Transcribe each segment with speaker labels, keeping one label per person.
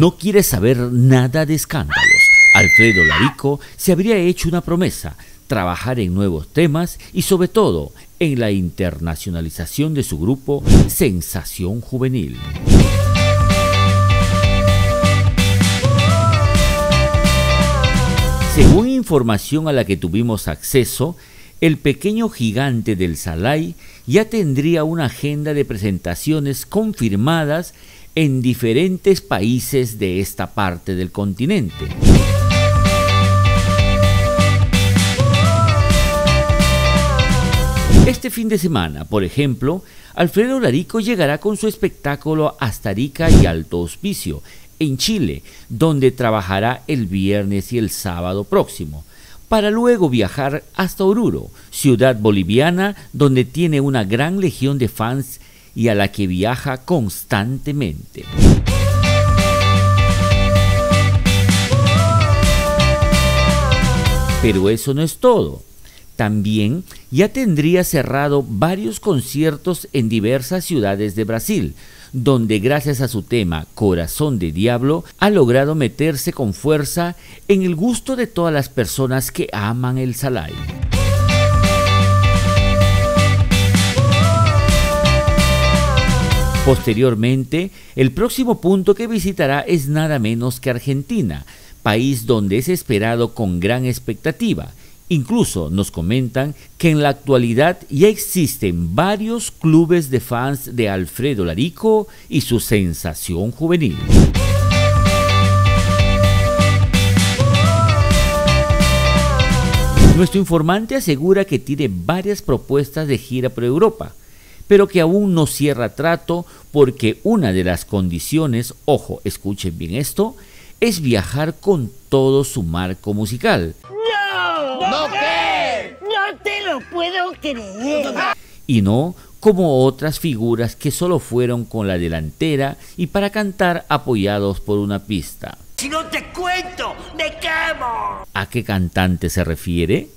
Speaker 1: No quiere saber nada de escándalos. Alfredo Larico se habría hecho una promesa: trabajar en nuevos temas y sobre todo en la internacionalización de su grupo Sensación Juvenil. Según información a la que tuvimos acceso, el pequeño gigante del Salai ya tendría una agenda de presentaciones confirmadas en diferentes países de esta parte del continente. Este fin de semana, por ejemplo, Alfredo Larico llegará con su espectáculo Hasta Arica y Alto Hospicio, en Chile, donde trabajará el viernes y el sábado próximo, para luego viajar hasta Oruro, ciudad boliviana donde tiene una gran legión de fans y a la que viaja constantemente. Pero eso no es todo. También ya tendría cerrado varios conciertos en diversas ciudades de Brasil, donde gracias a su tema Corazón de Diablo ha logrado meterse con fuerza en el gusto de todas las personas que aman el Salai. Posteriormente, el próximo punto que visitará es nada menos que Argentina, país donde es esperado con gran expectativa. Incluso nos comentan que en la actualidad ya existen varios clubes de fans de Alfredo Larico y su Sensación Juvenil. Nuestro informante asegura que tiene varias propuestas de gira por Europa, pero que aún no cierra trato porque una de las condiciones, ojo, escuchen bien esto, es viajar con todo su marco musical.
Speaker 2: ¡No! ¿Qué? No te lo puedo creer.
Speaker 1: Y no como otras figuras que solo fueron con la delantera y para cantar apoyados por una pista.
Speaker 2: Si no te cuento, me quemo.
Speaker 1: ¿A qué cantante se refiere?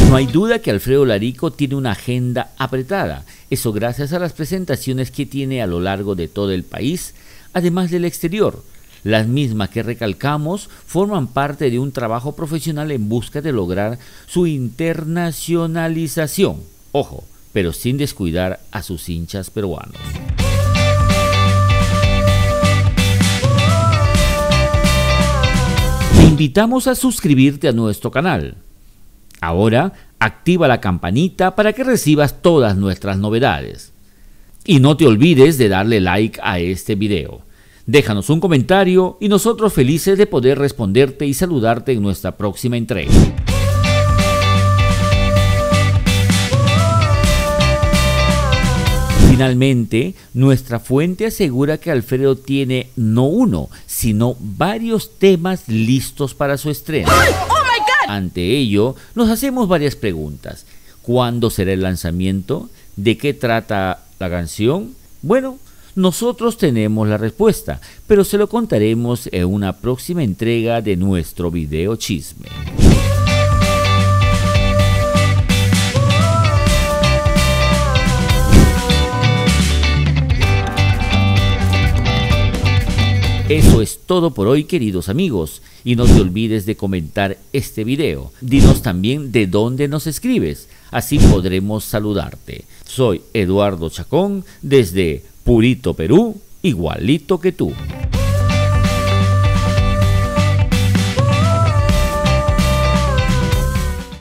Speaker 1: No hay duda que Alfredo Larico tiene una agenda apretada, eso gracias a las presentaciones que tiene a lo largo de todo el país, además del exterior. Las mismas que recalcamos forman parte de un trabajo profesional en busca de lograr su internacionalización. Ojo, pero sin descuidar a sus hinchas peruanos. Te invitamos a suscribirte a nuestro canal. Ahora, activa la campanita para que recibas todas nuestras novedades. Y no te olvides de darle like a este video. Déjanos un comentario y nosotros felices de poder responderte y saludarte en nuestra próxima entrega. Finalmente, nuestra fuente asegura que Alfredo tiene no uno, sino varios temas listos para su estreno. Ante ello, nos hacemos varias preguntas. ¿Cuándo será el lanzamiento? ¿De qué trata la canción? Bueno, nosotros tenemos la respuesta, pero se lo contaremos en una próxima entrega de nuestro video chisme. Eso es todo por hoy, queridos amigos, y no te olvides de comentar este video. Dinos también de dónde nos escribes, así podremos saludarte. Soy Eduardo Chacón, desde Purito, Perú, igualito que tú.